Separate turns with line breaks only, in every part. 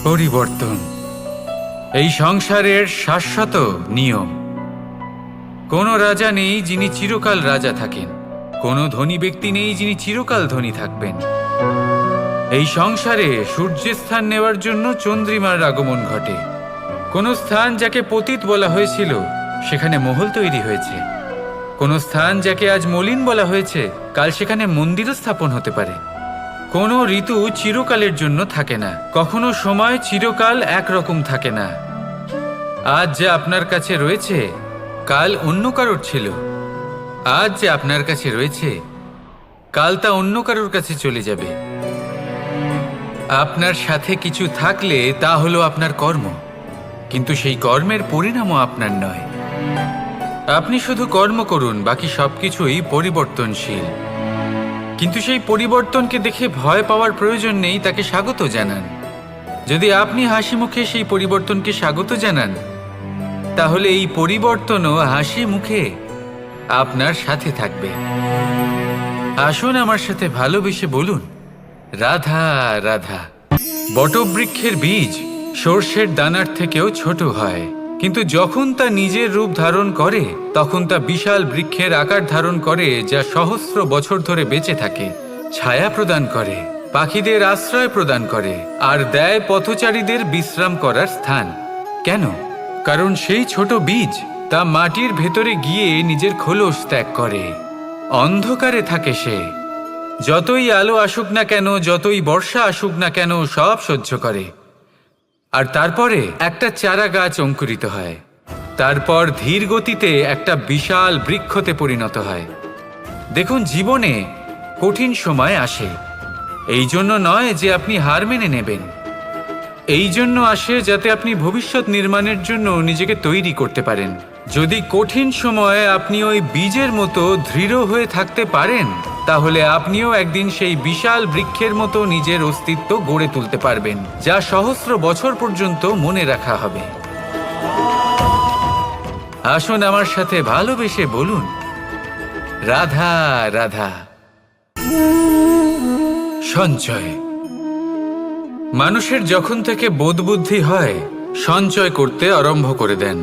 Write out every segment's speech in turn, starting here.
পরিবর্তন এই সংসারের শাশ্বত নিয়ম। কোনো রাজা নেই যিনি চিরকাল রাজা থাকেন, কোনো ধনী ব্যক্তি নেই যিনি চিরকাল ধনী থাকবেন। এই সংসারে সূর্যের স্থান নেওয়ার জন্য চন্দ্রিমার আগমন ঘটে। কোনো স্থান যাকে পতিত বলা হয়েছিল সেখানে মহল তৈরি হয়েছে। কোনো স্থান যাকে আজ মলিন বলা হয়েছে কাল সেখানে মন্দিরও স্থাপন হতে পারে। কোনো ঋতু চিরকালের জন্য থাকে না, কখনো সময় চিরকাল একরকম থাকে না। আজ যে আপনার কাছে রয়েছে কাল অন্য কারোর ছিল, আজ যে আপনার কাছে রয়েছে কাল তা অন্য কারোর কাছে চলে যাবে। আপনার সাথে কিছু থাকলে তা হলো আপনার কর্ম, কিন্তু সেই কর্মের পরিণামও আপনার নয়। আপনি শুধু কর্ম করুন, বাকি সবকিছুই পরিবর্তনশীল। কিন্তু সেই পরিবর্তনকে দেখে ভয় পাওয়ার প্রয়োজন নেই, তাকে স্বাগত জানান। যদি আপনি হাসি মুখে সেই পরিবর্তনকে স্বাগত জানান, তাহলে এই পরিবর্তনও হাসি মুখে আপনার সাথে থাকবে। আসুন আমার সাথে ভালোবেসে বলুন, রাধা রাধা। বটবৃক্ষের বীজ সর্ষের দানার থেকেও ছোট হয়, কিন্তু যখন তা নিজের রূপ ধারণ করে তখন তা বিশাল বৃক্ষের আকার ধারণ করে, যা সহস্র বছর ধরে বেঁচে থাকে, ছায়া প্রদান করে, পাখিদের আশ্রয় প্রদান করে, আর দেয় পথচারীদের বিশ্রাম করার স্থান। কেন? কারণ সেই ছোট বীজ তা মাটির ভেতরে গিয়ে নিজের খোলস ত্যাগ করে। অন্ধকারে থাকে সে, যতই আলো আসুক না কেন, যতই বর্ষা আসুক না কেন, সব সহ্য করে। আর তারপরে একটা চারা গাছ অঙ্কুরিত হয়, তারপর ধীর গতিতে একটা বিশাল বৃক্ষতে পরিণত হয়। দেখুন, জীবনে কঠিন সময় আসে, এই জন্য নয় যে আপনি হার মেনে নেবেন, এই জন্য আসে যাতে আপনি ভবিষ্যৎ নির্মাণের জন্য নিজেকে তৈরি করতে পারেন। যদি কঠিন সময়ে আপনি ওই বীজের মতো দৃঢ় হয়ে থাকতে পারেন, তাহলে আপনিও একদিন সেই বিশাল বৃক্ষের মতো নিজের অস্তিত্ব গড়ে তুলতে পারবেন, যা সহস্র বছর পর্যন্ত মনে রাখা হবে। আসুন আমার সাথে ভালোবেসে বলুন, রাধা রাধা। সঞ্চয়। মানুষের যখন থেকে বোধবুদ্ধি হয় সঞ্চয় করতে আরম্ভ করে দেন।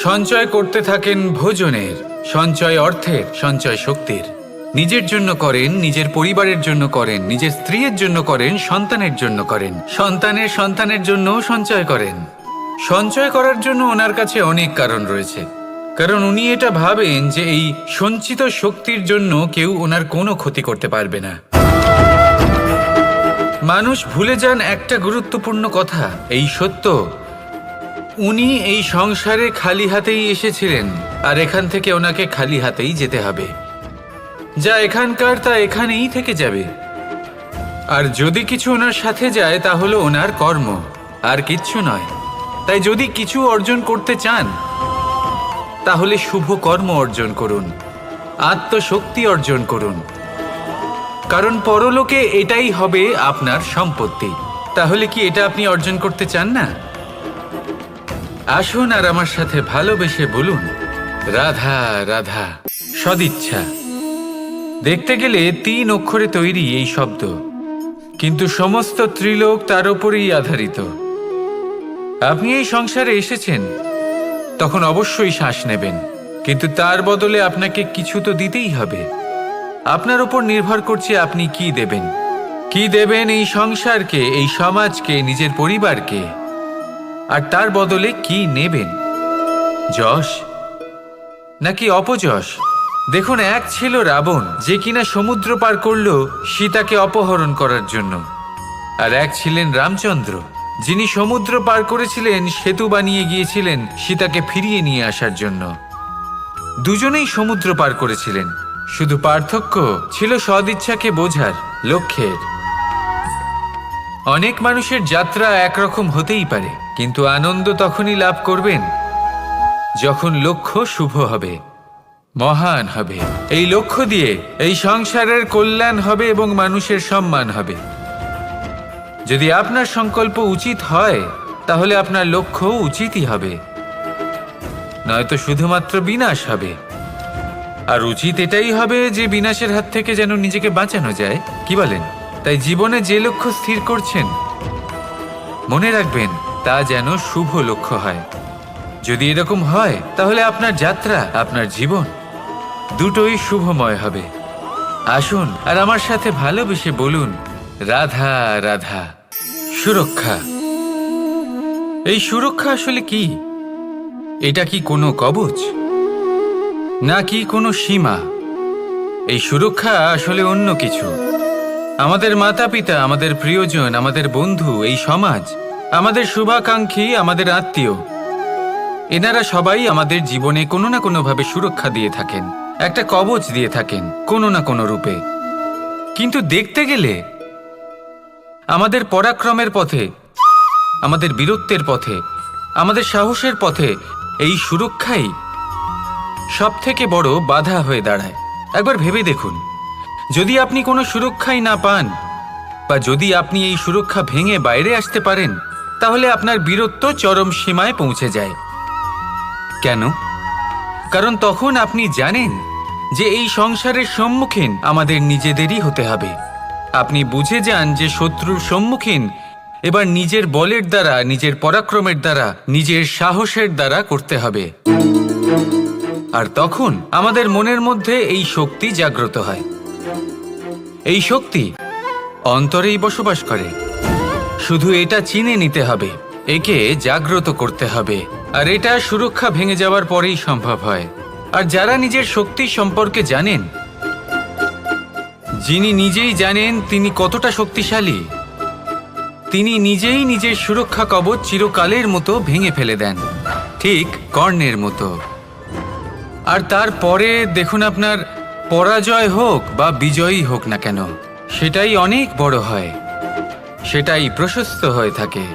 সঞ্চয় করতে থাকেন ভোজনের, সঞ্চয় অর্থের, সঞ্চয় শক্তির। নিজের জন্য করেন, নিজের পরিবারের জন্য করেন, নিজের স্ত্রীর জন্য করেন, সন্তানের জন্য করেন, সন্তানের সন্তানের জন্যও সঞ্চয় করেন। সঞ্চয় করার জন্য ওনার কাছে অনেক কারণ রয়েছে, কারণ উনি এটা ভাবেন যে এই সঞ্চিত শক্তির জন্য কেউ ওনার কোনো ক্ষতি করতে পারবে না। মানুষ ভুলে যান একটা গুরুত্বপূর্ণ কথা, এই সত্য, উনি এই সংসারে খালি হাতেই এসেছিলেন, আর এখান থেকে ওনাকে খালি হাতেই যেতে হবে। যা এখানকার তা এখানেই থেকে যাবে। আর যদি কিছু ওনার সাথে যায় তা হলো ওনার কর্ম, আর কিচ্ছু নয়। তাই যদি কিছু অর্জন করতে চান তাহলে শুভ কর্ম অর্জন করুন, আত্মশক্তি অর্জন করুন, কারণ পরলোকে এটাই হবে আপনার সম্পত্তি। তাহলে কি এটা আপনি অর্জন করতে চান না? আসুন আর আমার সাথে ভালোবেসে বলুন, রাধা রাধা। সদিচ্ছা। দেখতে গেলে 3 অক্ষরে তৈরি এই শব্দ, কিন্তু সমস্ত ত্রিলোক তার উপরেই আধারিত। আপনি এই সংসারে এসেছেন, তখন অবশ্যই শ্বাস নেবেন, কিন্তু তার বদলে আপনাকে কিছু তো দিতেই হবে। আপনার উপর নির্ভর করছে আপনি কি দেবেন। কি দেবেন এই সংসারকে, এই সমাজকে, নিজের পরিবারকে, আর তার বদলে কি নেবেন? যশ নাকি অপযশ? দেখুন, এক ছিল রাবণ, যে কিনা সমুদ্র পার করলো সীতাকে অপহরণ করার জন্য, আর এক ছিলেন রামচন্দ্র, যিনি সমুদ্র পার করেছিলেন, সেতু বানিয়ে গিয়েছিলেন সীতাকে ফিরিয়ে নিয়ে আসার জন্য। দুজনেই সমুদ্র পার করেছিলেন, শুধু পার্থক্য ছিল সদিচ্ছাকে বোঝার, লক্ষ্যের। অনেক মানুষের যাত্রা একরকম হতেই পারে, কিন্তু আনন্দ তখনই লাভ করবেন যখন লক্ষ্য শুভ হবে, মহান হবে। এই লক্ষ্য দিয়ে এই সংসারের কল্যাণ হবে এবং মানুষের সম্মান হবে। যদি আপনার সংকল্প উচিত হয় তাহলে আপনার লক্ষ্য উচিতই হবে, নয়তো শুধুমাত্র বিনাশ হবে। আর উচিত এটাই হবে যে বিনাশের হাত থেকে যেন নিজেকে বাঁচানো যায়, কি বলেন? তাই জীবনে যে লক্ষ্য স্থির করছেন, মনে রাখবেন তা যেন শুভ লক্ষ্য হয়। যদি এরকম হয় তাহলে আপনার যাত্রা, আপনার জীবন দুটোই শুভময় হবে। আসুন আর আমার সাথে ভালোবেসে বলুন, রাধা রাধা। সুরক্ষা। এই সুরক্ষা আসলে কি? এটা কি কোনো কবচ নাকি কোনো সীমা? এই সুরক্ষা আসলে অন্য কিছু। আমাদের মাতা পিতা, আমাদের প্রিয়জন, আমাদের বন্ধু, এই সমাজ, আমাদের শুভাকাঙ্ক্ষী, আমাদের আত্মীয়, এনারা সবাই আমাদের জীবনে কোনো না কোনোভাবে সুরক্ষা দিয়ে থাকেন, একটা কবচ দিয়ে থাকেন কোনো না কোনো রূপে। কিন্তু দেখতে গেলে আমাদের পরাক্রমের পথে, আমাদের বীরত্বের পথে, আমাদের সাহসের পথে এই সুরক্ষাই সবথেকে বড় বাধা হয়ে দাঁড়ায়। একবার ভেবে দেখুন, যদি আপনি কোনো সুরক্ষাই না পান, বা যদি আপনি এই সুরক্ষা ভেঙে বাইরে আসতে পারেন, তাহলে আপনার বীরত্ব চরম সীমায় পৌঁছে যায়। কেন? কারণ তখন আপনি জানেন যে এই সংসারের সম্মুখীন আমাদের নিজেদেরই হতে হবে। আপনি বুঝে যান যে শত্রুর সম্মুখীন এবার নিজের বলের দ্বারা, নিজের পরাক্রমের দ্বারা, নিজের সাহসের দ্বারা করতে হবে। আর তখন আমাদের মনের মধ্যে এই শক্তি জাগ্রত হয়। এই শক্তি অন্তরেই বসবাস করে। শুধু এটা চিনে নিতে হবে, একে জাগ্রত করতে হবে। আর এটা সুরক্ষা ভেঙে যাওয়ার পরেই সম্ভব হয়। আর যারা নিজের শক্তি সম্পর্কে জানেন, যিনি নিজেই জানেন তিনি কতটা শক্তিশালী, তিনি নিজেই নিজের সুরক্ষা কবচ চিরকালের মতো ভেঙে ফেলে দেন, ঠিক কর্ণের মতো। আর তারপরে দেখুন, আপনার পরাজয় হোক বা বিজয়ী হোক না কেন, সেটাই অনেক বড় হয়, সেটাই প্রশস্ত হয়ে থাকে।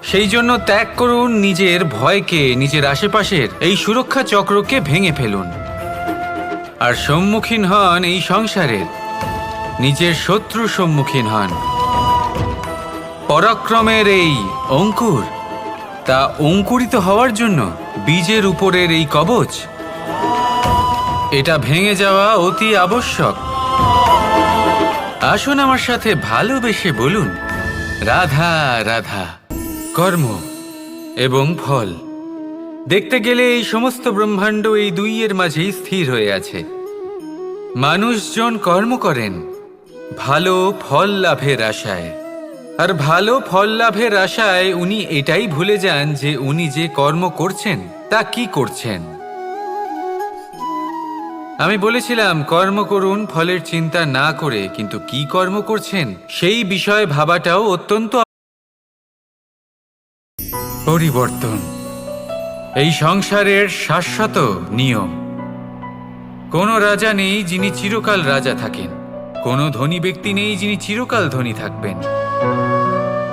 সেই জন্য ত্যাগ করুন নিজের ভয়কে, নিজের আশেপাশের এই সুরক্ষা চক্রকে ভেঙে ফেলুন। আর সম্মুখীন হন এই সংসারের নিজের শত্রু সম্মুখীন হন। পরাক্রমের এই অঙ্কুর, তা অঙ্কুরিত হওয়ার জন্য বীজের উপরের এই কবচ, এটা ভেঙে যাওয়া অতি আবশ্যক। আসুন আমার সাথে ভালোবেসে বলুন, রাধা রাধা। কর্ম এবং ফল। দেখতে গেলে এই সমস্ত ব্রহ্মাণ্ড এই দুইয়ের মাঝেই স্থির হয়ে আছে। মানুষজন কর্ম করেন ভালো ফল লাভের আশায়, আর ভালো ফল লাভের আশায় উনি এটাই ভুলে যান যে উনি যে কর্ম করছেন তা কি করছেন। আমি বলেছিলাম কর্ম করুন ফলের চিন্তা না করে, কিন্তু কি কর্ম করছেন সেই বিষয়ে ভাবাটাও অত্যন্ত পরিবর্তন। এই সংসারের শাশ্বত নিয়ম। কোনো রাজা নেই যিনি চিরকাল রাজা থাকেন, কোনো ধনী ব্যক্তি নেই যিনি চিরকাল ধনী থাকবেন।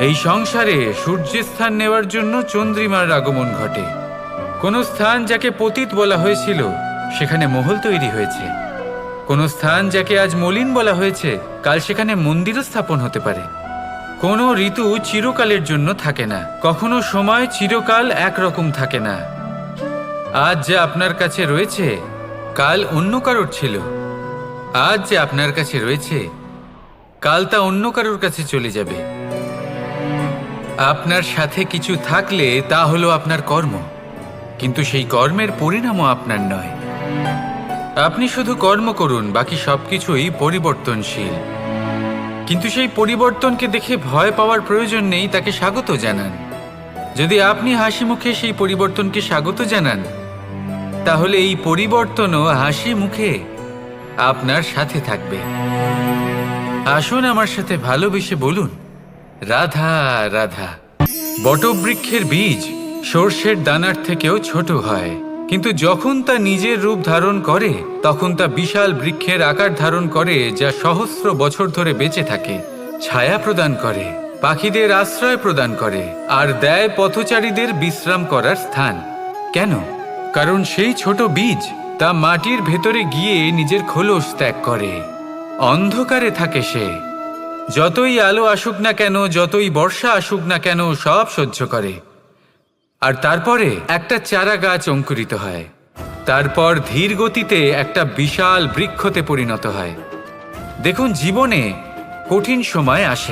এই সংসারে সূর্যের স্থান নেওয়ার জন্য চন্দ্রিমার আগমন ঘটে। কোনো স্থান যাকে পতিত বলা হয়েছিল সেখানে মহল তৈরি হয়েছে। কোনো স্থান যাকে আজ মলিন বলা হয়েছে কাল সেখানে মন্দিরও স্থাপন হতে পারে। কোনো ঋতু চিরকালের জন্য থাকে না, কখনো সময় চিরকাল একরকম থাকে না। আজ যা আপনার কাছে রয়েছে কাল অন্য কারোর ছিল, আজ যে আপনার কাছে রয়েছে কাল তা অন্য কারোর কাছে চলে যাবে। আপনার সাথে কিছু থাকলে তা হলো আপনার কর্ম, কিন্তু সেই কর্মের পরিণামও আপনার নয়। আপনি শুধু কর্ম করুন, বাকি সবকিছুই পরিবর্তনশীল। কিন্তু সেই পরিবর্তনকে দেখে ভয় পাওয়ার প্রয়োজন নেই, তাকে স্বাগত জানান। যদি আপনি হাসি মুখে সেই পরিবর্তনকে স্বাগত জানান, তাহলে এই পরিবর্তনও হাসি মুখে আপনার সাথে থাকবে। আসুন আমার সাথে ভালোবেসে বলুন, রাধা রাধা। বটবৃক্ষের বীজ সর্ষের দানার থেকেও ছোট হয়, কিন্তু যখন তা নিজের রূপ ধারণ করে তখন তা বিশাল বৃক্ষের আকার ধারণ করে, যা সহস্র বছর ধরে বেঁচে থাকে, ছায়া প্রদান করে, পাখিদের আশ্রয় প্রদান করে, আর দেয় পথচারীদের বিশ্রাম করার স্থান। কেন? কারণ সেই ছোট বীজ তা মাটির ভেতরে গিয়ে নিজের খোলস ত্যাগ করে। অন্ধকারে থাকে সে, যতই আলো আসুক না কেন, যতই বর্ষা আসুক না কেন, সব সহ্য করে। আর তারপরে একটা চারা গাছ অঙ্কুরিত হয়, তারপর ধীর গতিতে একটা বিশাল বৃক্ষতে পরিণত হয়। দেখুন, জীবনে কঠিন সময় আসে,